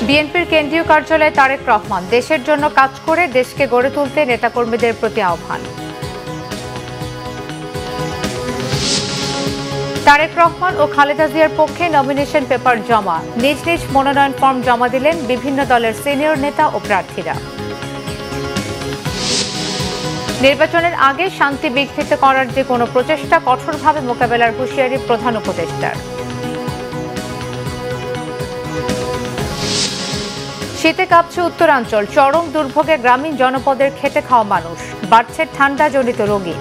বিএনপির কেন্দ্রীয় কার্যালয়ে তারেক রহমান দেশের জন্য কাজ করে দেশকে গড়ে তুলতে নেতাকর্মীদের প্রতি আহ্বান। তারেক রহমান ও খালেদা জিয়ার পক্ষে নমিনেশন পেপার জমা, নিজ নিজ মনোনয়ন ফর্ম জমা দিলেন বিভিন্ন দলের সিনিয়র নেতা ও প্রার্থীরা। নির্বাচনের আগে শান্তি বিঘ্নিত করার যে কোনো প্রচেষ্টা কঠোরভাবে মোকাবেলার হুঁশিয়ারি প্রধান উপদেষ্টার। শীতে কাঁপছে উত্তরাঞ্চল, চরম দুর্ভোগে গ্রামীণ জনপদের খেটে খাওয়া মানুষ, বাড়ছে ঠান্ডাজনিত রোগী।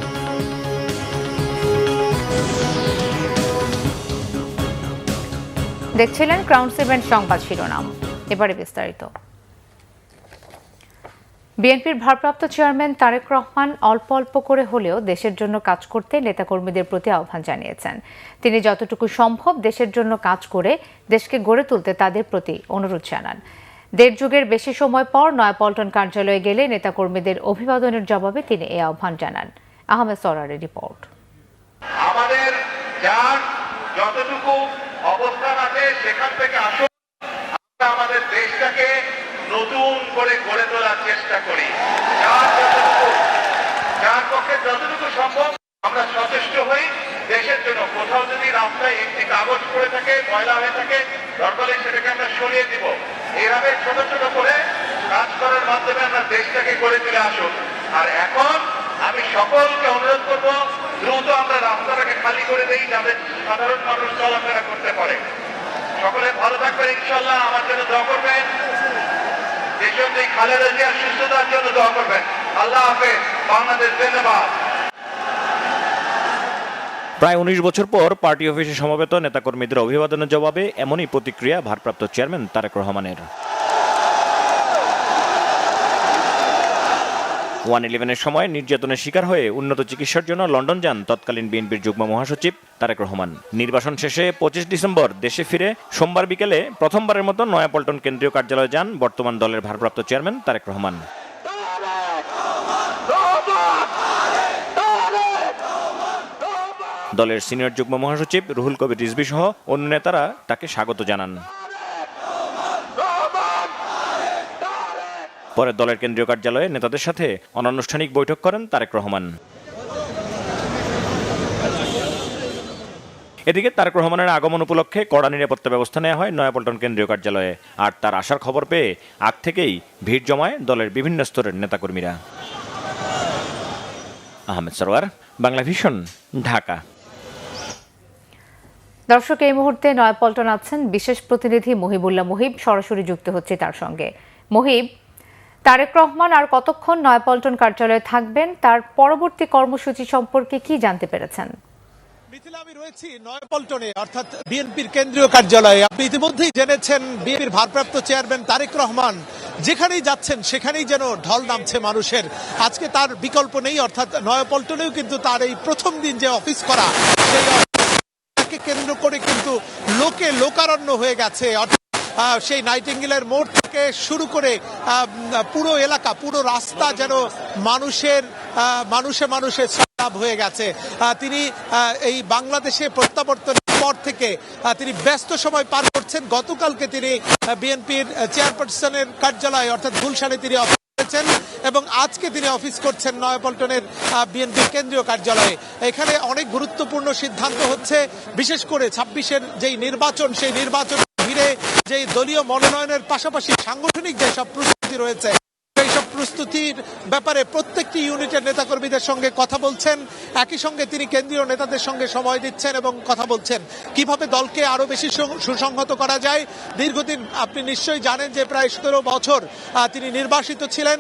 দেখছিলেন ক্রাউন সিমেন্ট সংবাদ শিরোনাম, এবারে বিস্তারিত। বিএনপির ভারপ্রাপ্ত চেয়ারম্যান তারেক রহমান অল্প অল্প করে হলেও দেশের জন্য কাজ করতে নেতাকর্মীদের প্রতি আহ্বান জানিয়েছেন। তিনি যতটুকু সম্ভব দেশের জন্য কাজ করে দেশকে গড়ে তুলতে তাদের প্রতি অনুরোধ জানান। দেড় যুগের বেশি সময় পর নয়াপল্টন কার্যালয়ে গেলে নেতাকর্মীদের অভিবাদনের জবাবে তিনি এই আহ্বান জানান। আহমেদ সরারের রিপোর্ট। আমাদের যার যতটুকু অবস্থান আছে সেখান থেকে আসুন, আমরা আমাদের দেশটাকে নতুন করে গড়ে তোলার চেষ্টা করি। যার পক্ষে যতটুকু সম্ভব আমরা সচেষ্ট হই দেশের জন্য। কোথাও যদি রাস্তায় একটি কাগজ পড়ে থাকে, ময়লা হয়ে থাকে, দরকারে সেটাকে আমরা সরিয়ে দিব। এইভাবে ছোট ছোট করে কাজ করার মাধ্যমে আমরা দেশটাকে গড়ে তুলে আসুন। আর এখন আমি সকলকে অনুরোধ করবো, দ্রুত আমরা রাস্তাটাকে খালি করে দেই যাতে সাধারণ মানুষ চলাফেরা করতে পারে। সকলে ভালো থাকবেন ইনশাল্লাহ। আমার জন্য দোয়া করবেন, দেশের এই খালেদা জিয়ার সুস্থতার জন্য দোয়া করবেন। আল্লাহ হাফেজ, বাংলাদেশ জিন্দাবাদ। প্রায় ১৯ বছর পর পার্টি অফিসে সমবেত নেতাকর্মীদের অভিবাদনের জবাবে এমনই প্রতিক্রিয়া ভারপ্রাপ্ত চেয়ারম্যান তারেক রহমানের। 111-এর সময় নির্যাতনের শিকার হয়ে উন্নত চিকিৎসার জন্য লন্ডন যান তৎকালীন বিএনপির যুগ্ম মহাসচিব তারেক রহমান। নির্বাচন শেষে ২৫ ডিসেম্বর দেশে ফিরে সোমবার বিকেলে প্রথমবারের মতো নয়াপল্টন কেন্দ্রীয় কার্যালয়ে যান বর্তমান দলের ভারপ্রাপ্ত চেয়ারম্যান তারেক রহমান। দলের সিনিয়র যুগ্ম মহাসচিব রুহুল কবির রিজভী সহ অন্য নেতারা তাকে স্বাগত জানান। পরে দলের কেন্দ্রীয় কার্যালয়ে নেতাদের সাথে অনানুষ্ঠানিক বৈঠক করেন তারেক রহমান। এদিকে তারেক রহমানের আগমন উপলক্ষে কড়া নিরাপত্তা ব্যবস্থা নেওয়া হয় নয়াপল্টন কেন্দ্রীয় কার্যালয়ে। আর তার আসার খবর পেয়ে আগ থেকেই ভিড় জমায় দলের বিভিন্ন স্তরের নেতাকর্মীরা। আহমেদ সরওয়ার, বাংলা ভিশন, ঢাকা। দর্শক, এই মুহূর্তে নয়াপল্টন আছেন বিশেষ প্রতিনিধি মহিবুল্লাহ মুহিব, সরাসরি যুক্ত হচ্ছে তার সঙ্গে। মহিব, তারেক রহমান আর কতক্ষণ নয়াপল্টন কার্যালয়ে থাকবেন, তার পরবর্তী কর্মসূচি সম্পর্কে কি জানতে পেরেছেন? মিথিলা, আমি রয়েছি নয়াপল্টনে, অর্থাৎ বিএনপির কেন্দ্রীয় কার্যালয়ে। আপনি ইতিমধ্যেই জেনেছেন বিএনপির ভারপ্রাপ্ত চেয়ারম্যান তারেক রহমান যেখানেই যাচ্ছেন সেখানেই যেন ঢল নামছে মানুষের। আজকে তার বিকল্প নেই, অর্থাৎ নয়াপল্টনেও কিন্তু তার এই প্রথম দিন যে অফিস করা, সেই অফিসকে কেন্দ্র করে কিন্তু লোকে লোকারণ্য হয়ে গেছে। সেই নাইটিঙ্গেলের মোড় থেকে শুরু করে পুরো এলাকা, পুরো রাস্তা যেন মানুষে সব হয়ে গেছে। তিনি এই বাংলাদেশে প্রত্যাবর্তনের পর থেকে তিনি ব্যস্ত সময় পার করছেন। গতকালকে তিনি বিএনপির চেয়ারপারসনের কার্যালয়ে অর্থাৎ গুলশানে তিনি অফিস করেছেন এবং আজকে তিনি অফিস করছেন নয়াপল্টনের বিএনপির কেন্দ্রীয় কার্যালয়ে। এখানে অনেক গুরুত্বপূর্ণ সিদ্ধান্ত হচ্ছে, বিশেষ করে ২৬-এর যেই নির্বাচন, সেই নির্বাচন ঘিরে যে দলীয় মনোনয়নের পাশাপাশি সাংগঠনিক যেসব প্রস্তুতি রয়েছে, সেই সব প্রস্তুতির ব্যাপারে প্রত্যেকটি ইউনিটের নেতাকর্মীদের সঙ্গে কথা বলছেন। একই সঙ্গে তিনি কেন্দ্রীয় নেতাদের সঙ্গে সময় দিচ্ছেন এবং কথা বলছেন কিভাবে দলকে আরো বেশি সুসংহত করা যায়। দীর্ঘদিন আপনি নিশ্চয়ই জানেন যে প্রায় ১৭ বছর তিনি নির্বাসিত ছিলেন।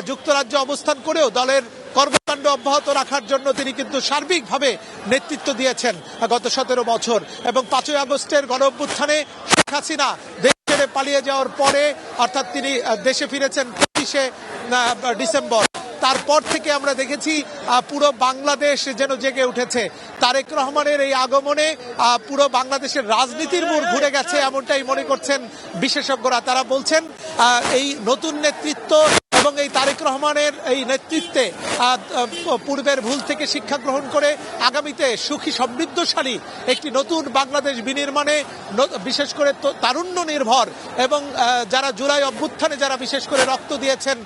যুক্তরাজ্যে অবস্থান করেও দলের কর্মকাণ্ড অব্যাহত রাখার জন্য তিনি কিন্তু সার্বিকভাবে নেতৃত্ব দিয়েছেন গত ১৭ বছর। এবং ৫ই আগস্টের গণঅভ্যুত্থানে শেখ হাসিনা দেশ ছেড়ে পালিয়ে যাওয়ার পরে, অর্থাৎ তিনি দেশে ফিরেছেন ২৫শে ডিসেম্বর, তারপর থেকে আমরা দেখেছি পুরো বাংলাদেশ যেন জেগে উঠেছে। তারেক রহমানের এই আগমনে পুরো বাংলাদেশের রাজনীতির মোড় ঘুরে গেছে এমনটাই মনে করছেন বিশেষজ্ঞরা। তারা বলছেন এই নতুন নেতৃত্ব এবং এই তারেক রহমানের এই নেতৃত্বে পূর্বের ভুল থেকে শিক্ষা গ্রহণ করে আগামীতে সুখী সমৃদ্ধশালী একটি নতুন বাংলাদেশ বিনির্মাণে বিশেষ করে তারুণ্য নির্ভর এবং যারা জুলাই অভ্যুত্থানে যারা বিশেষ করে রক্ত দিয়েছেন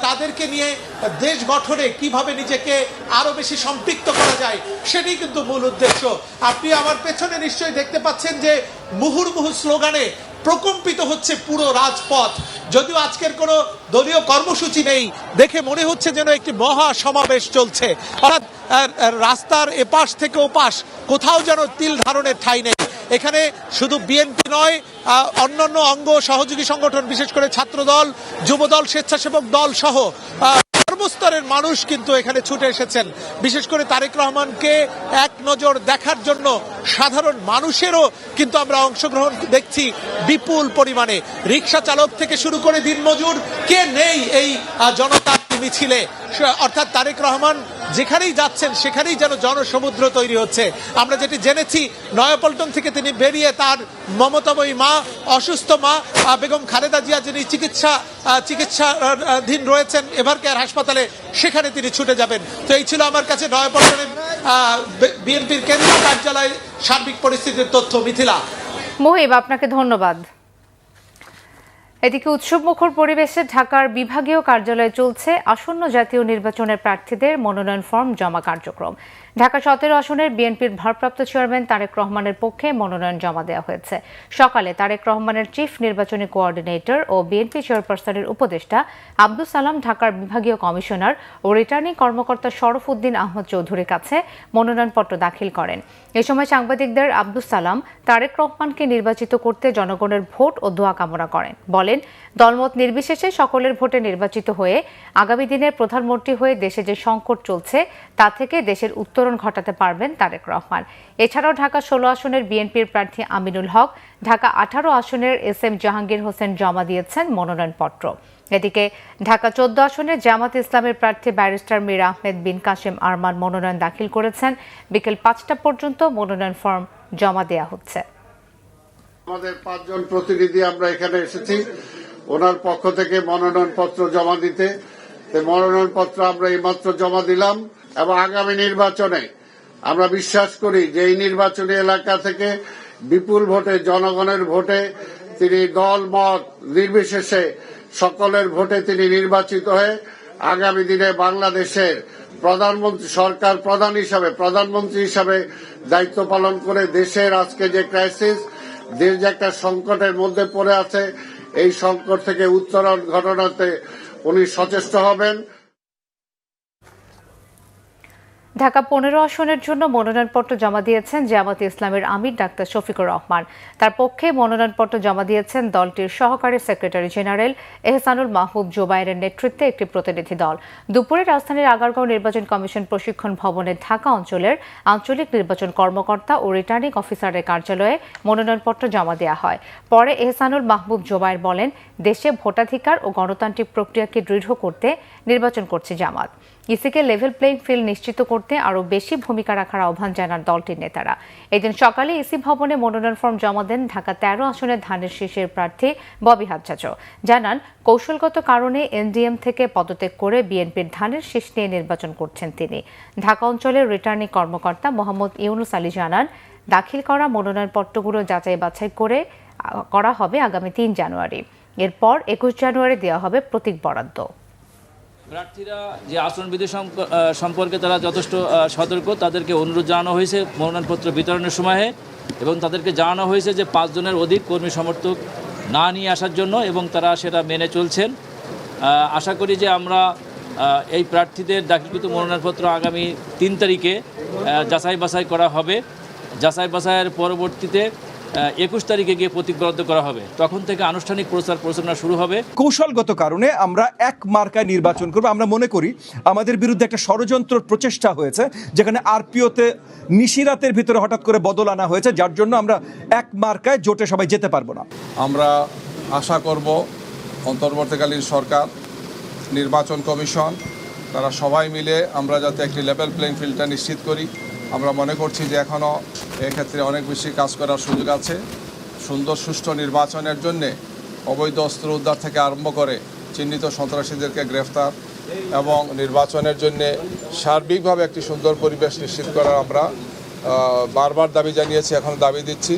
তাদেরকে নিয়ে দেশ গঠনে কিভাবে নিজেকে আরো বেশি সম্পৃক্ত করা যায় সেটাই কিন্তু মূল উদ্দেশ্য। আপনি আমার পেছনে নিশ্চয়ই দেখতে পাচ্ছেন যে মুহুর্মুহু স্লোগানে প্রকম্পিত হচ্ছে পুরো রাজপথ। যদিও আজকের কোনো দলীয় কর্মসূচি নেই, দেখে মনে হচ্ছে যেন একটি মহা সমাবেশ চলছে। অর্থাৎ রাস্তার এপাশ থেকে ওপাশ কোথাও যেন তিল ধারণের ঠাঁই নেই। এখানে শুধু বিএনপি নয়, অন্যান্য অঙ্গ সহযোগী সংগঠন বিশেষ করে ছাত্রদল, যুবদল, স্বেচ্ছাসেবক দল সহ সর্বস্তরের মানুষ কিন্তু এখানে ছুটে এসেছেন। বিশেষ করে তারেক রহমানকে এক নজর দেখার জন্য সাধারণ মানুষেরও কিন্তু আমরা অংশগ্রহণ দেখছি বিপুল পরিমাণে। রিক্সা চালক থেকে শুরু করে দিনমজুর কে নেই এই জনতার মিছিলে। অর্থাৎ তারেক রহমান যেখানেই যাচ্ছেন সেখানেই যেন জনসমুদ্র তৈরি হচ্ছে। আমরা যেটি জেনেছি নয়াপল্টন থেকে তিনি বেরিয়ে তার মমতাময়ী মা, অসুস্থ মা বেগম খালেদা জিয়া যিনি চিকিৎসাধীন রয়েছেন এভারকেয়ার হাসপাতালে, সেখানে তিনি ছুটে যাবেন। তো এই ছিল আমার কাছে নয়াপল্টনের বিএনপির কেন্দ্রীয় কার্যালয় সার্বিক পরিস্থিতির তথ্য। মিথিলা। মুহিব, আপনাকে ধন্যবাদ। এদিকে উৎসবমুখর পরিবেশে ঢাকার বিভাগীয় কার্যালয়ে চলছে আসন্ন জাতীয় নির্বাচনের প্রার্থীদের মনোনয়ন ফর্ম জমা কার্যক্রম। ঢাকা 17 আসনের বিএনপির ভারপ্রাপ্ত চেয়ারম্যান তারেক রহমানের পক্ষে মনোনয়ন জমা দেওয়া হয়েছে। সকালে তারেক রহমানের চিফ নির্বাচনী কোঅর্ডিনেটর ও বিএনপি চেয়ারপারসনের উপদেষ্টা আব্দুস সালাম ঢাকার বিভাগীয় কমিশনার ও রিটার্নিং কর্মকর্তা শরফ উদ্দিন আহমদ চৌধুরীর কাছে মনোনয়নপত্র দাখিল করেন। এ সময় সাংবাদিকদের আব্দুস সালাম তারেক রহমানকে নির্বাচিত করতে জনগণের ভোট ও দোয়া কামনা করেন। বলেন, দলমত নির্বিশেষে সকলের ভোটে নির্বাচিত হয়ে আগামী দিনের প্রধানমন্ত্রী হয়ে দেশে যে সংকট চলছে তা থেকে দেশের উত্তরণ ঘটাতে পারবেন তারেক রহমান। এছাড়াও ঢাকা 16 আসনের বিএনপির প্রার্থী আমিনুল হক, ঢাকা 18 আসনের SM জাহাঙ্গীর হোসেন জমা দিয়েছেন মনোনয়নপত্র। এদিকে ঢাকা 14 আসনের জামাত ইসলামের প্রার্থী ব্যারিস্টার মীর আহমেদ বিন কাসেম আরমান মনোনয়ন দাখিল করেছেন। বিকেল 5টা পর্যন্ত মনোনয়ন ফর্ম জমা দেওয়া হচ্ছে। আমাদের 5 জন প্রতিনিধি আমরা এখানে এসেছি ওনার পক্ষ থেকে মনোনয়নপত্র জমা দিতে। মনোনয়নপত্র আমরা এইমাত্র জমা দিলাম এবং আগামী নির্বাচনে আমরা বিশ্বাস করি যে এই নির্বাচনী এলাকা থেকে বিপুল ভোটে, জনগণের ভোটে তিনি দল মত নির্বিশেষে সকলের ভোটে তিনি নির্বাচিত হয়ে আগামী দিনে বাংলাদেশের প্রধানমন্ত্রী, সরকার প্রধান হিসাবে, প্রধানমন্ত্রী হিসাবে দায়িত্ব পালন করে দেশের আজকে যে ক্রাইসিস, দেশ যে একটা সংকটের মধ্যে পড়ে আছে, এই সংকট থেকে উত্তরণ ঘটনাতে উনি সচেষ্ট হবেন। ঢাকা 15 আসনের জন্য মনোনয়নপত্র জমা দিয়েছেন জামাতে ইসলামের আমির ডাক্তার শফিকুর রহমান। তার পক্ষে মনোনয়নপত্র জমা দিয়েছেন দলটির সহকারী সেক্রেটারি জেনারেল এহসানুল মাহবুব জোবায়েরের নেতৃত্বে একটি প্রতিনিধি দল। দুপুরে রাজধানীর আগারগাঁও নির্বাচন কমিশন প্রশিক্ষণ ভবনের ঢাকা অঞ্চলের আঞ্চলিক নির্বাচন কর্মকর্তা ও রিটার্নিং অফিসারের কার্যালয়ে মনোনয়নপত্র জমা দেওয়া হয়। পরে এহসানুল মাহবুব জোবায়ের বলেন, দেশে ভোটাধিকার ও গণতান্ত্রিক প্রক্রিয়াকে দৃঢ় করতে নির্বাচন করছে জামাত। ইসিকে লেভেল প্লেইং ফিল্ড নিশ্চিত করতে আরও বেশি ভূমিকা রাখার আহ্বান জানান দলটির নেতারা। এদিন সকালে ইসি ভবনে মনোনয়ন ফর্ম জমা দেন ঢাকা 13 আসনের ধানের শীষের প্রার্থী ববি হাজ্জাজও। জানান, কৌশলগত কারণে এনডিএম থেকে পদত্যাগ করে বিএনপির ধানের শীষ নিয়ে নির্বাচন করছেন তিনি। ঢাকা অঞ্চলের রিটার্নিং কর্মকর্তা মোহাম্মদ ইউনুস আলী জানান, দাখিল করা মনোনয়নপত্রগুলো যাচাই বাছাই করা হবে আগামী 3 জানুয়ারি। এরপর 21 জানুয়ারি দেওয়া হবে প্রতীক বরাদ্দ। প্রার্থীরা যে আচরণবিধি সম্পর্কে তারা যথেষ্ট সতর্ক, তাদেরকে অনুরোধ জানানো হয়েছে মনোনয়নপত্র বিতরণের সময়ে, এবং তাদেরকে জানানো হয়েছে যে 5 জনের অধিক কর্মী সমর্থক না নিয়ে আসার জন্য, এবং তারা সেটা মেনে চলছেন। আশা করি যে আমরা এই প্রার্থীদের দাখিলকৃত মনোনয়নপত্র আগামী 3 তারিখে যাচাই বাছাই করা হবে। যাচাই বাছাইয়ের পরবর্তীতে 21 তারিখে গিয়ে প্রতীক বরাদ্দ করা হবে। তখন থেকে আনুষ্ঠানিক প্রচার প্রচারণা শুরু হবে। কৌশলগত কারণে আমরা এক মার্কায় নির্বাচন করব। আমরা মনে করি আমাদের বিরুদ্ধে একটা ষড়যন্ত্র প্রচেষ্টা হয়েছে, যেখানে আরপিওতে নিশিরাতের ভিতরে হঠাৎ করে বদল আনা হয়েছে, যার জন্য আমরা এক মার্কায় জোটে সবাই যেতে পারবো না। আমরা আশা করব অন্তর্বর্তীকালীন সরকার, নির্বাচন কমিশন তারা সবাই মিলে আমরা যাতে একটি লেভেল প্লেইং ফিল্ডটা নিশ্চিত করি। আমরা মনে করছি যে এখনও এক্ষেত্রে অনেক বেশি কাজ করার সুযোগ আছে। সুন্দর সুষ্ঠু নির্বাচনের জন্যে অবৈধ অস্ত্র উদ্ধার থেকে আরম্ভ করে চিহ্নিত সন্ত্রাসীদেরকে গ্রেফতার এবং নির্বাচনের জন্যে সার্বিকভাবে একটি সুন্দর পরিবেশ নিশ্চিত করার আমরা বারবার দাবি জানিয়েছি, এখন দাবি দিচ্ছি।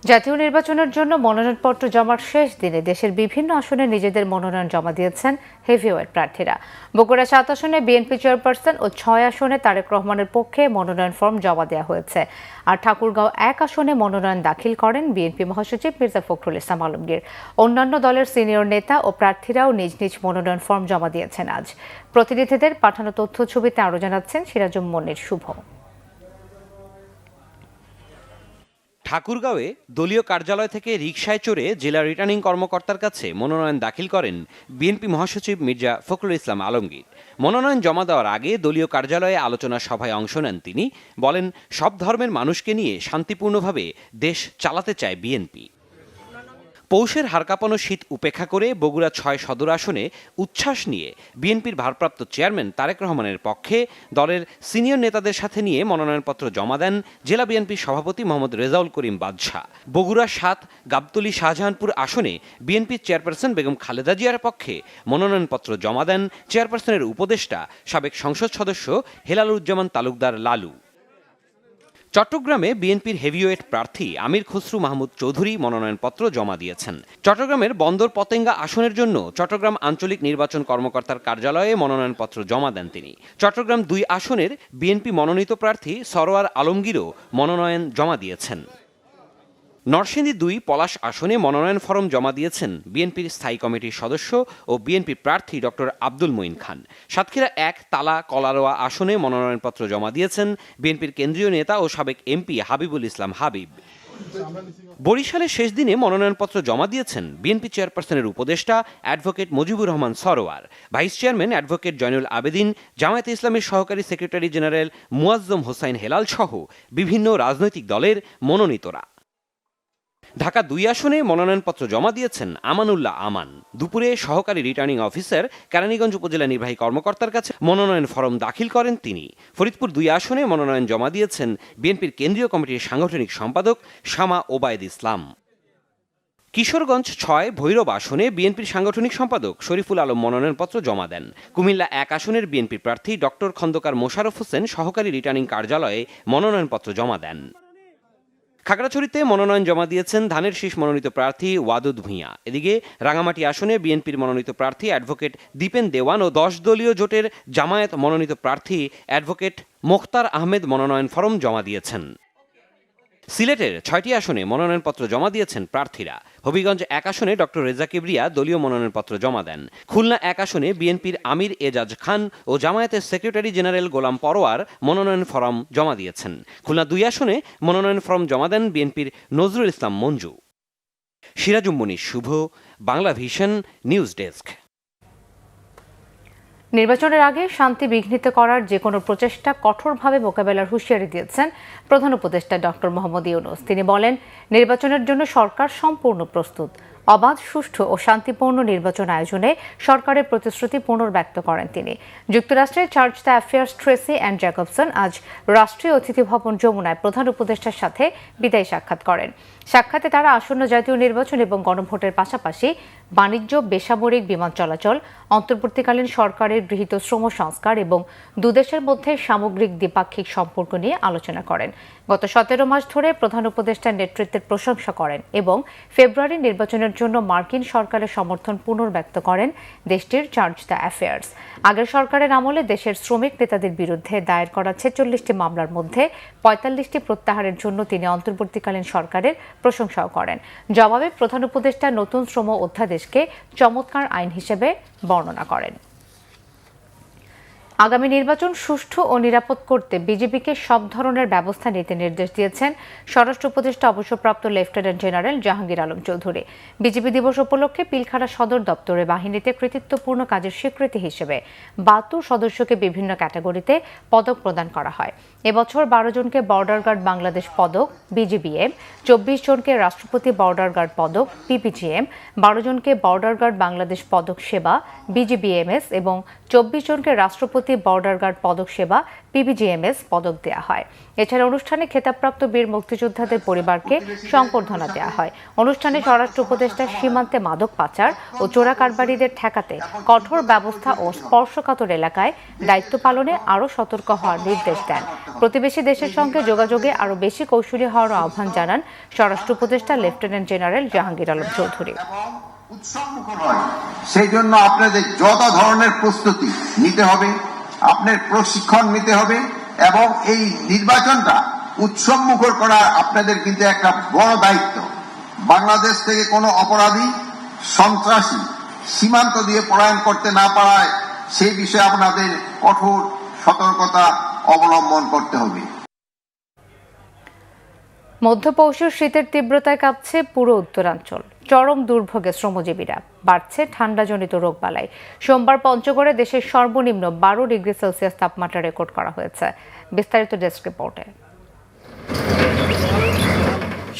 জাতীয় নির্বাচনের জন্য মনোনয়নপত্র জমার শেষ দিনে দেশের বিভিন্ন আসনে নিজেদের মনোনয়ন জমা দিয়েছেন হেভিওয়েট প্রার্থীরা। বগুড়া 7 আসনে বিএনপি চেয়ারপারসন ও 6 আসনে তারেক রহমানের পক্ষে মনোনয়ন ফর্ম জমা দেওয়া হয়েছে। আর ঠাকুরগাঁও 1 আসনে মনোনয়ন দাখিল করেন বিএনপি মহাসচিব মির্জা ফখরুল ইসলাম আলমগীর। অন্যান্য দলের সিনিয়র নেতা ও প্রার্থীরাও নিজ নিজ মনোনয়ন ফর্ম জমা দিয়েছেন আজ। প্রতিনিধিদের পাঠানো তথ্য ছবিতে আরও জানাচ্ছেন সিরাজুম মনির শুভ। ঠাকুরগাঁওয়ে দলীয় কার্যালয় থেকে রিকশায় চড়ে জেলা রিটার্নিং কর্মকর্তার কাছে মনোনয়ন দাখিল করেন বিএনপি মহাসচিব মির্জা ফখরুল ইসলাম আলমগীর। মনোনয়ন জমা দেওয়ার আগে দলীয় কার্যালয়ে আলোচনা সভায় অংশ নেন তিনি। বলেন, সব ধর্মের মানুষকে নিয়ে শান্তিপূর্ণভাবে দেশ চালাতে চায় বিএনপি। পৌষের হাড়কাঁপানো শীত উপেক্ষা করে বগুড়া 6 সদর আসনে উচ্ছ্বাস নিয়ে বিএনপির ভারপ্রাপ্ত চেয়ারম্যান তারেক রহমানের পক্ষে দলের সিনিয়র নেতাদের সাথে নিয়ে মনোনয়নপত্র জমা দেন জেলা বিএনপির সভাপতি মোহাম্মদ রেজাউল করিম বাদশাহ। বগুড়া 7 গাবতলী শাহজাহানপুর আসনে বিএনপির চেয়ারপারসন বেগম খালেদা জিয়ার পক্ষে মনোনয়নপত্র জমা দেন চেয়ারপারসনের উপদেষ্টা সাবেক সংসদ সদস্য হেলালুজ্জামান তালুকদার লালু। চট্টগ্রামে বিএনপির হেভিওয়েট প্রার্থী আমির খসরু মাহমুদ চৌধুরী মনোনয়নপত্র জমা দিয়েছেন। চট্টগ্রামের বন্দর পতেঙ্গা আসনের জন্য চট্টগ্রাম আঞ্চলিক নির্বাচন কর্মকর্তার কার্যালয়ে মনোনয়নপত্র জমা দেন তিনি। চট্টগ্রাম 2 আসনের বিএনপি মনোনীত প্রার্থী সরোয়ার আলমগীরও মনোনয়ন জমা দিয়েছেন। নরসিংদী 2 পলাশ আসনে মনোনয়ন ফরম জমা দিয়েছেন বিএনপির স্থায়ী কমিটির সদস্য ও বিএনপি প্রার্থী ডক্টর আব্দুল মঈন খান। সাতক্ষীরা 1 তালা কলারোয়া আসনে মনোনয়নপত্র জমা দিয়েছেন বিএনপির কেন্দ্রীয় নেতা ও সাবেক এমপি হাবিবুল ইসলাম হাবিব। বরিশালের শেষ দিনে মনোনয়নপত্র জমা দিয়েছেন বিএনপি চেয়ারপারসনের উপদেষ্টা advocate Mujibur Rahman Sarwar, vice chairman advocate Zainul Abedin, জামায়াতে ইসলামের সহকারী সেক্রেটারি জেনারেল মুয়াজ্জম হোসাইন হেলাল সহ বিভিন্ন রাজনৈতিক দলের মনোনীতরা। ঢাকা 2 আসনে মনোনয়নপত্র জমা দিয়েছেন আমানুল্লাহ আমান। দুপুরে সহকারী রিটার্নিং অফিসার কেরানীগঞ্জ উপজেলা নির্বাহী কর্মকর্তার কাছে মনোনয়ন ফরম দাখিল করেন তিনি। ফরিদপুর 2 আসনে মনোনয়ন জমা দিয়েছেন বিএনপির কেন্দ্রীয় কমিটির সাংগঠনিক সম্পাদক শামা ওবায়দ ইসলাম। কিশোরগঞ্জ 6 ভৈরব আসনে বিএনপির সাংগঠনিক সম্পাদক শরীফুল আলম মনোনয়নপত্র জমা দেন। কুমিল্লা 1 আসনের বিএনপির প্রার্থী ডক্টর খন্দকার মোশাররফ হোসেন সহকারী রিটার্নিং কার্যালয়ে মনোনয়নপত্র জমা দেন। খাগড়াছড়িতে মনোনয়ন জমা দিয়েছেন ধানের শীষ মনোনীত প্রার্থী ওয়াদুদ ভূঁইয়া। এদিকে রাঙামাটি আসনে বিএনপির মনোনীত প্রার্থী অ্যাডভোকেট দীপেন দেওয়ান ও 10 দলীয় জোটের জামায়াত মনোনীত প্রার্থী অ্যাডভোকেট মোখতার আহমেদ মনোনয়ন ফরম জমা দিয়েছেন। সিলেটের 6টি আসনে মনোনয়নপত্র জমা দিয়েছেন প্রার্থীরা। হবিগঞ্জ 1 আসনে ডক্টর রেজা কিবরিয়া দলীয় মনোনয়নপত্র জমা দেন। খুলনা 1 আসনে বিএনপির আমির এজাজ খান ও জামায়াতের সেক্রেটারি জেনারেল গোলাম পরোয়ার মনোনয়ন ফরম জমা দিয়েছেন। খুলনা 2 আসনে মনোনয়ন ফরম জমা দেন বিএনপির নজরুল ইসলাম মঞ্জু। সিরাজুম মনির শুভ, বাংলা ভিশন, নিউজ ডেস্ক। নির্বাচনের আগে শান্তি বিঘ্নিত করার যে কোনো প্রচেষ্টা কঠোরভাবে মোকাবেলার হুঁশিয়ারি দিয়েছেন প্রধান উপদেষ্টা ডক্টর মোহাম্মদ ইউনূস। তিনি বলেন, নির্বাচনের জন্য সরকার সম্পূর্ণ প্রস্তুত। অবাধ, সুষ্ঠু ও শান্তিপূর্ণ নির্বাচন আয়োজনে সরকারের প্রতিশ্রুতি পুনর্ব্যক্ত করেন তিনি। যুক্তরাষ্ট্রের chargé d' affaires Tracey Ann Jacobson আজ রাষ্ট্রীয় অতিথি ভবন যমুনায় প্রধান উপদেষ্টার সাথে বিদায়ী সাক্ষাৎ করেন। সাক্ষাতে তারা আসন্ন জাতীয় নির্বাচন এবং গণভোটের পাশাপাশি বাণিজ্য, বেসামরিক বিমান চলাচল, অন্তর্বর্তীকালীন সরকারের গৃহীত শ্রম সংস্কার এবং দুদেশের মধ্যে সামগ্রিক দ্বিপাক্ষিক সম্পর্ক নিয়ে আলোচনা করেন। গত 17 মাস ধরে প্রধান উপদেষ্টার নেতৃত্বের প্রশংসা করেন এবং ফেব্রুয়ারি নির্বাচনের জন্য মার্কিন সরকারের সমর্থন পুনর্ব্যক্ত করেন দেশটির চার্জ দ্য অ্যাফেয়ার্স। আগের সরকারের আমলে দেশের শ্রমিক নেতাদের বিরুদ্ধে দায়ের করা 46টি মামলার মধ্যে 45টি প্রত্যাহারের জন্য তিনি অন্তর্বর্তীকালীন সরকারের প্রশংসাও করেন। জবাবে প্রধান উপদেষ্টা নতুন শ্রম অধ্যাদেশকে চমৎকার আইন হিসেবে বর্ণনা করেন। আগামী নির্বাচন সুষ্ঠু ও নিরাপদ করতে বিজেপিকে সব ধরনের ব্যবস্থা নিতে নির্দেশ দিয়েছেন স্বরাষ্ট্র উপদেষ্টা অবসরপ্রাপ্ত lieutenant general Jahangir Alam Chowdhury. BJP দিবস উপলক্ষে পিলখানা সদর দপ্তরে বাহিনীতে কৃতিত্বপূর্ণ কাজের স্বীকৃতি হিসেবে ৭২ সদস্যকে বিভিন্ন ক্যাটাগরিতে পদক প্রদান করা হয়। এবছর ১২ জনকে বর্ডার গার্ড বাংলাদেশ পদক বিজিবিএম, ২৪ জনকে রাষ্ট্রপতি বর্ডার গার্ড পদক পিপিজিএম, ১২ জনকে বর্ডার গার্ড বাংলাদেশ পদক সেবা বিজিবিএমএস এবং ২৪ জনকে রাষ্ট্রপতি বর্ডার গার্ড পদক সেবা পিবিজিএমএস পদক দেওয়া হয়। এছাড়া অনুষ্ঠানে খেতাবপ্রাপ্ত বীর মুক্তিযোদ্ধাদের পরিবারকে সংবর্ধনা দেওয়া হয়। অনুষ্ঠানে স্বরাষ্ট্র উপদেষ্টা সীমান্তে মাদক পাচার ও চোরা কারবারিদের ঠেকাতে কঠোর ব্যবস্থা ও স্পর্শকাতর এলাকায় দায়িত্ব পালনে আরও সতর্ক হওয়ার নির্দেশ দেন। প্রতিবেশী দেশের সঙ্গে যোগাযোগে আরও বেশি কৌশলী হওয়ার আহ্বান জানান স্বরাষ্ট্র উপদেষ্টা লেফটেন্যান্ট জেনারেল জাহাঙ্গীর আলম চৌধুরী। সেই জন্য আপনাদের যত ধরনের প্রস্তুতি নিতে হবে, আপনার প্রশিক্ষণ নিতে হবে এবং এই নির্বাচনটা উৎসবমুখর করা আপনাদের কিন্তু একটা বড় দায়িত্ব। বাংলাদেশ থেকে কোনো অপরাধী সন্ত্রাসী সীমান্ত দিয়ে পলায়ন করতে না পারায় সেই বিষয়ে আপনাদের কঠোর সতর্কতা অবলম্বন করতে হবে। মধ্যপৌষের শীতের তীব্রতায় কাঁপছে পুরো উত্তরাঞ্চল। চরম দুর্ভোগে শ্রমজীবীরা, বাড়ছে ঠান্ডাজনিত রোগবালাই। সোমবার পঞ্চগড়ে দেশের সর্বনিম্ন ১২ ডিগ্রি সেলসিয়াস তাপমাত্রা রেকর্ড করা হয়েছে। বিস্তারিত ডেস্ক রিপোর্টে।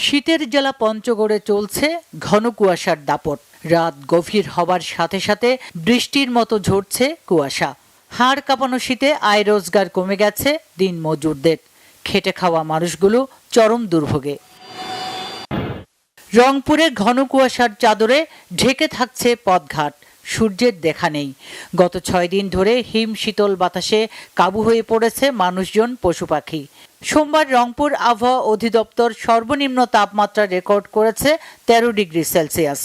শীতের জেলা পঞ্চগড়ে চলছে ঘন কুয়াশার দাপট। রাত গভীর হবার সাথে সাথে বৃষ্টির মতো ঝরছে কুয়াশা। হাড় কাঁপানো শীতে আয় রোজগার কমে গেছে দিন মজুরদের। খেটে খাওয়া মানুষগুলো চরম দুর্ভোগে। রংপুরে ঘন কুয়াশার চাদরে ঢেকে থাকছে পথঘাট, সূর্যের দেখা নেই। গত ৬ দিন ধরে হিম শীতল বাতাসে কাবু হয়ে পড়েছে মানুষজন, পশু পাখি। সোমবার রংপুর আবহাওয়া অধিদপ্তর সর্বনিম্ন তাপমাত্রা রেকর্ড করেছে ১৩ ডিগ্রি সেলসিয়াস।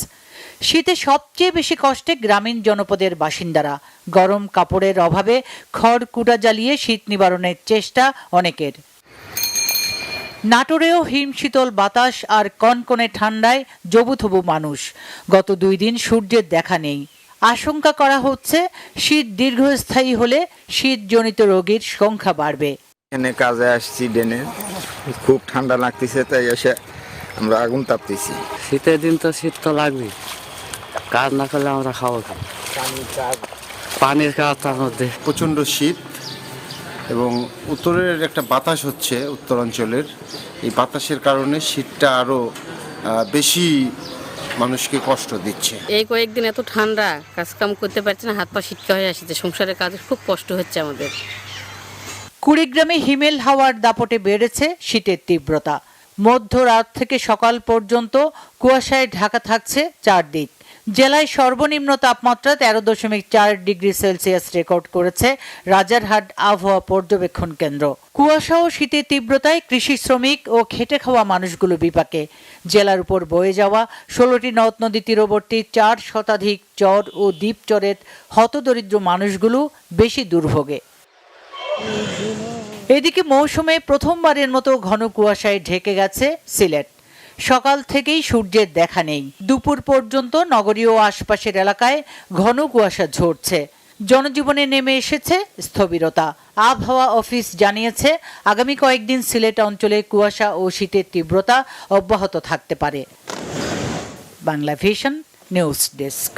শীতে সবচেয়ে বেশি কষ্টে গ্রামীণ জনপদের বাসিন্দারা। গরম কাপড়ের অভাবে খড় কুটা জ্বালিয়ে শীত নিবারণের চেষ্টা অনেকের। নাটোরেও হিম শীতল বাতাস আর কনকনে ঠান্ডায় জবুথবু মানুষ। গত ২ দিন সূর্যের দেখা নেই। আশঙ্কা করা হচ্ছে শীত দীর্ঘস্থায়ী হলে শীতজনিত রোগীর সংখ্যা বাড়বে। এখানে কাজে আসছি ডেনে, খুব ঠান্ডা লাগতেছে, তাই এসে আমরা আগুন তাপতেছি। শীতের দিন তো শীত তো লাগবে, কাজ না করলে আমরা খাবো কি? পানির কাজ তার মধ্যে। প্রচণ্ড শীত এবং উত্তরের একটা বাতাস হচ্ছে উত্তরাঞ্চলের, এই বাতাসের কারণে শীতটা আরো বেশি মানুষকে কষ্ট দিচ্ছে। এই কয়েকদিন এত ঠান্ডা, কাজকাম করতে পারছি না, হাত পা শীতকা হয়ে আসছে, সংসারের কাজে খুব কষ্ট হচ্ছে আমাদের। কুড়িগ্রামে হিমেল হাওয়ার দাপটে বেড়েছে শীতের তীব্রতা। মধ্যরাত থেকে সকাল পর্যন্ত কুয়াশায় ঢাকা থাকছে চারদিক। জেলায় সর্বনিম্ন তাপমাত্রা ১৩.৪ ডিগ্রি সেলসিয়াস রেকর্ড করেছে রাজারহাট আবহাওয়া পর্যবেক্ষণ কেন্দ্র। কুয়াশা ও শীতের তীব্রতায় কৃষি শ্রমিক ও খেটে খাওয়া মানুষগুলো বিপাকে। জেলার উপর বয়ে যাওয়া ১৬টি নদ নদী তীরবর্তী ৪ শতাধিক চর ও দ্বীপচরের হতদরিদ্র মানুষগুলো বেশি দুর্ভোগে। এদিকে মৌসুমে প্রথমবারের মতো ঘন কুয়াশায় ঢেকে গেছে সিলেট। সকাল থেকেই সূর্যের দেখা নেই। দুপুর পর্যন্ত নগরীয় আশপাশের এলাকায় ঘন কুয়াশা ঝরছে। জনজীবনে নেমে এসেছে স্থবিরতা। আবহাওয়া অফিস জানিয়েছে আগামী কয়েকদিন সিলেট অঞ্চলে কুয়াশা ও শীতের তীব্রতা অব্যাহত থাকতে পারে। Bangla vision news desk.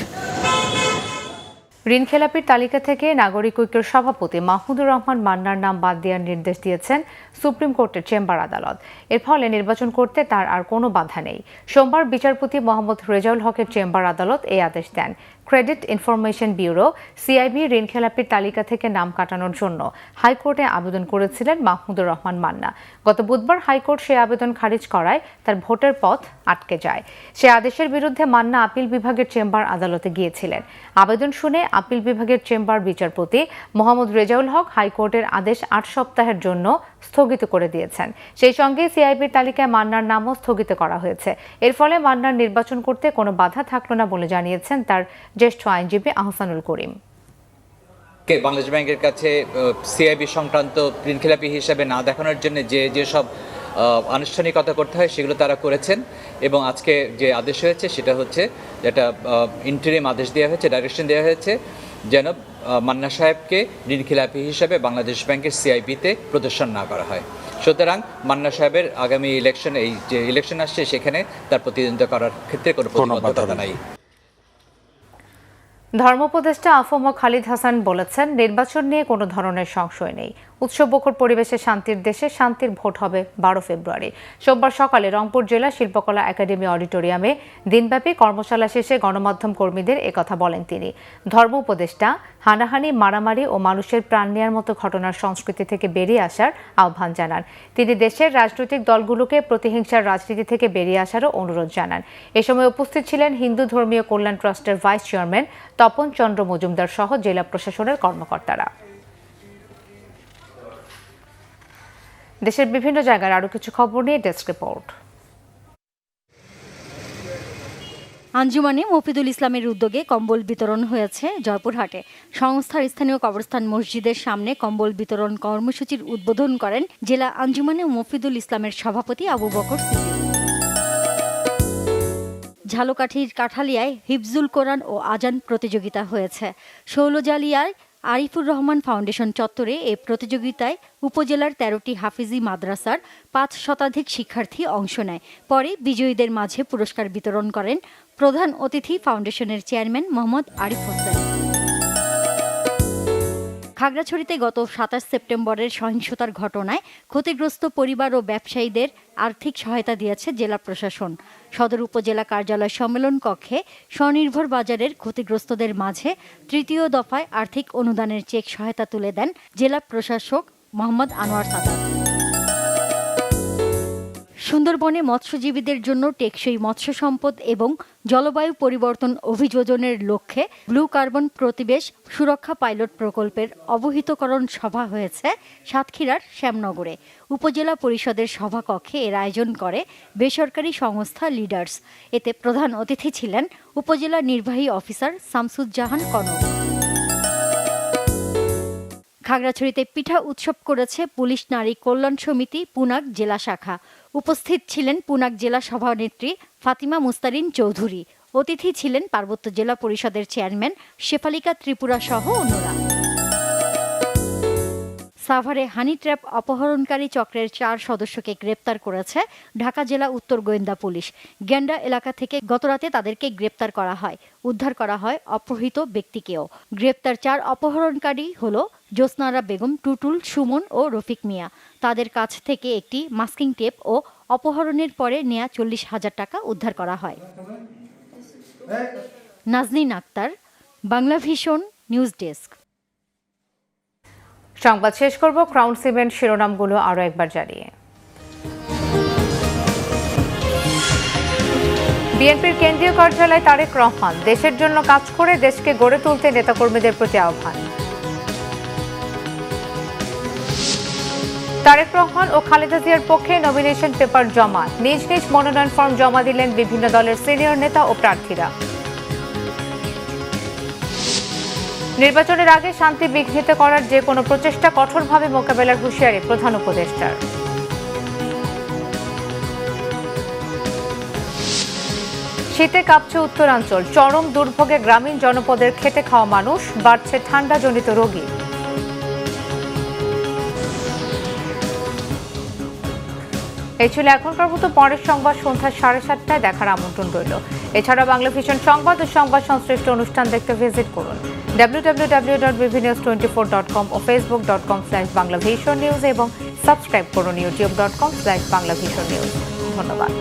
ঋণখেলাপির তালিকা থেকে নাগরিক ঐক্যের সভাপতি মাহমুদুর রহমান মান্নার নাম বাদ দেওয়ার নির্দেশ দিয়েছেন সুপ্রিম কোর্টের চেম্বার আদালত। এর ফলে নির্বাচন করতে তার আর কোনো বাধা নেই। সোমবার বিচারপতি মোহাম্মদ রেজাউল হকের চেম্বার আদালত এই আদেশ দেন। ক্রেডিট ইনফরমেশন ব্যুরো সিআইবি ঋণখেলাপির তালিকা থেকে নাম কাটানোর জন্য হাইকোর্টে আবেদন করেছিলেন মাহমুদুর রহমান মান্না। গত বুধবার হাইকোর্ট সেই আবেদন খারিজ করায় তার ভোটের পথ আটকে যায়। সে আদেশের বিরুদ্ধে মান্না আপিল বিভাগের চেম্বার আদালতে গিয়েছিলেন। আবেদন শুনে আপিল বিভাগের চেম্বার বিচারপতি মোহাম্মদ রেজাউল হক হাইকোর্টের আদেশ ৮ সপ্তাহের জন্য স্থগিত করে দিয়েছেন। সেই সঙ্গে সিআইবির তালিকায় মান্নার নামও স্থগিত করা হয়েছে। এর ফলে মান্নার নির্বাচন করতে কোনো বাধা থাকলো না বলে জানিয়েছেন তার জ্যেষ্ঠ আইনজীবী আহসানুল করিম। বাংলাদেশ ব্যাংকের কাছে সিআইবি সংক্রান্ত ঋণখেলাপি হিসেবে না দেখানোর জন্য যেসব আনুষ্ঠানিকতা করতে হয় সেগুলো তারা করেছেন এবং আজকে যে আদেশ হয়েছে সেটা হচ্ছে যেটা ইন্টারিম আদেশ দেওয়া হয়েছে, ডাইরেকশন দেওয়া হয়েছে যেন মান্না সাহেবকে ঋণখেলাপি হিসেবে বাংলাদেশ ব্যাংকের সিআইবিতে প্রদর্শন না করা হয়। সুতরাং মান্না সাহেবের আগামী ইলেকশন, এই যে ইলেকশন আসছে সেখানে তার প্রতিদ্বন্দ্বিতা করার ক্ষেত্রে কোনো প্রতিবদ্ধতা নাই। ধর্মোপদেষ্টা আফম খালিদ হাসান বলেছেন, নির্বাচন নিয়ে কোনো ধরনের সংশয় নেই। উৎসবমুখর পরিবেশে শান্তির দেশে শান্তির ভোট হবে 12 ফেব্রুয়ারি। সোমবার সকালে রংপুর জেলা শিল্পকলা একাডেমি অডিটোরিয়ামে দিনব্যাপী কর্মশালা শেষে গণমাধ্যম কর্মীদের একথা বলেন তিনি। ধর্ম উপদেষ্টা হানাহানি, মারামারি ও মানুষের প্রাণ নেওয়ার মতো ঘটনার সংস্কৃতি থেকে বেরিয়ে আসার আহ্বান জানান। তিনি দেশের রাজনৈতিক দলগুলোকে প্রতিহিংসার রাজনীতি থেকে বেরিয়ে আসারও অনুরোধ জানান। এ সময় উপস্থিত ছিলেন হিন্দু ধর্মীয় কল্যাণ ট্রাস্টের ভাইস চেয়ারম্যান তপন চন্দ্র মজুমদার সহ জেলা প্রশাসনের কর্মকর্তারা। দেশের বিভিন্ন জায়গার আরো কিছু খবর নিয়ে ডেস্ক রিপোর্ট। আঞ্জুমানে মফিদুল ইসলামের উদ্যোগে কম্বল বিতরণ হয়েছে জয়পুরহাটে। সংস্থার স্থানীয় কবরস্থান মসজিদের সামনে কম্বল বিতরণ কর্মসূচির উদ্বোধন করেন জেলা আঞ্জুমানে মফিদুল ইসলামের সভাপতি আবু বকর সিদ্দিক। ঝালকাঠির কাঠালিয়ায় হিফজুল কোরআন ও আজান প্রতিযোগিতা হয়েছে। শৌলজালিয়ায় আরিফুর রহমান ফাউন্ডেশন চত্বরে এই প্রতিযোগিতায় উপজেলার 13টি হাফিজি মাদ্রাসার 5 শতাধিক শিক্ষার্থী অংশ নেয়। পরে বিজয়ীদের মাঝে পুরস্কার বিতরণ করেন প্রধান অতিথি ফাউন্ডেশনের চেয়ারম্যান মোহাম্মদ আরিফ হোসেন। খাগড়াছড়িতে গত 27 সেপ্টেম্বরের সহিংসতার ঘটনায় ক্ষতিগ্রস্ত পরিবার ও ব্যবসায়ীদের আর্থিক সহায়তা দিয়েছে জেলা প্রশাসন। সদর উপজেলা কার্যালয় সম্মেলন কক্ষে স্বনির্ভর বাজারের ক্ষতিগ্রস্তদের মাঝে 3য় দফায় আর্থিক অনুদানের চেক সহায়তা তুলে দেন জেলা প্রশাসক মোহাম্মদ আনোয়ার সাদাত। সুন্দরবনে মৎস্যজীবীদের জন্য টেকসই মৎস্য সম্পদ এবং জলবায়ু পরিবর্তন অভিযোজনের লক্ষ্যে ব্লু কার্বন প্রতিবেশ সুরক্ষা পাইলট প্রকল্পের অবহিতকরণ সভা হয়েছে সাতক্ষীরার শ্যামনগরে। উপজেলা পরিষদের সভাকক্ষে এর আয়োজন করে বেসরকারি সংস্থা লিডার্স। এতে প্রধান অতিথি ছিলেন উপজেলা নির্বাহী অফিসার শামসুজ্জাহান কনক। খাগড়াছড়িতে পিঠা উৎসব করেছে পুলিশ নারী কল্যাণ সমিতি পুনাক জেলা শাখা। উপস্থিত ছিলেন পুনাক জেলা সভানেত্রী ফাতিমা মুস্তারিন চৌধুরী। অতিথি ছিলেন পার্বত্য জেলা পরিষদের চেয়ারম্যান শেফালিকা ত্রিপুরা সহ অন্যরা। সাভারে হানি ট্র্যাপ অপহরণকারী চক্রের 4 সদস্যকে গ্রেপ্তার করেছে ঢাকা জেলা উত্তর গোয়েন্দা পুলিশ। গেন্ডা এলাকা থেকে গতরাতে তাদেরকে গ্রেপ্তার করা হয়। উদ্ধার করা হয় অপহৃত ব্যক্তিকেও। গ্রেপ্তার 4 অপহরণকারী হল জ্যোৎস্নারা বেগম, টুটুল, সুমন ও রফিক মিয়া। তাদের কাছ থেকে একটি মাস্কিং টেপ ও অপহরণের পরে নেয়া 40,000 টাকা উদ্ধার করা হয়। Nazneen Akter, Bangla vision news desk. সংবাদ শেষ করব ক্রাউন সিমেন্ট শিরোনামগুলো আরো একবার জানিয়ে। বিএনপির কেন্দ্রীয় কার্যালয় তারেক রহমান, দেশের জন্য কাজ করে দেশকে গড়ে তুলতে নেতাকর্মীদের প্রতি আহ্বান। তারেক রহমান ও খালেদা জিয়ার পক্ষে নমিনেশন পেপার জমা। নিজ নিজ মনোনয়ন ফর্ম জমা দিলেন বিভিন্ন দলের সিনিয়র নেতা ও প্রার্থীরা। নির্বাচনের আগে শান্তি বিঘ্নিত করার যে কোনো প্রচেষ্টা কঠোরভাবে মোকাবেলার হুঁশিয়ারি প্রধান উপদেষ্টার। শীতে কাঁপছে উত্তরাঞ্চল, চরম দুর্ভোগে গ্রামীণ জনপদের খেটে খাওয়া মানুষ, বাড়ছে ঠান্ডাজনিত রোগী। এই ছিল এখনকার মতো। পরের সংবাদ সন্ধ্যা 7:30টায় দেখার আমন্ত্রণ রইল। এছাড়া বাংলা ভিশন সংবাদ ও সংবাদ সংশ্লিষ্ট অনুষ্ঠান দেখতে ভিজিট করুন www.bbnews24.com ও facebook.com/banglavisionnews এবং সাবস্ক্রাইব করুন youtube.com/banglavisionnews। ধন্যবাদ।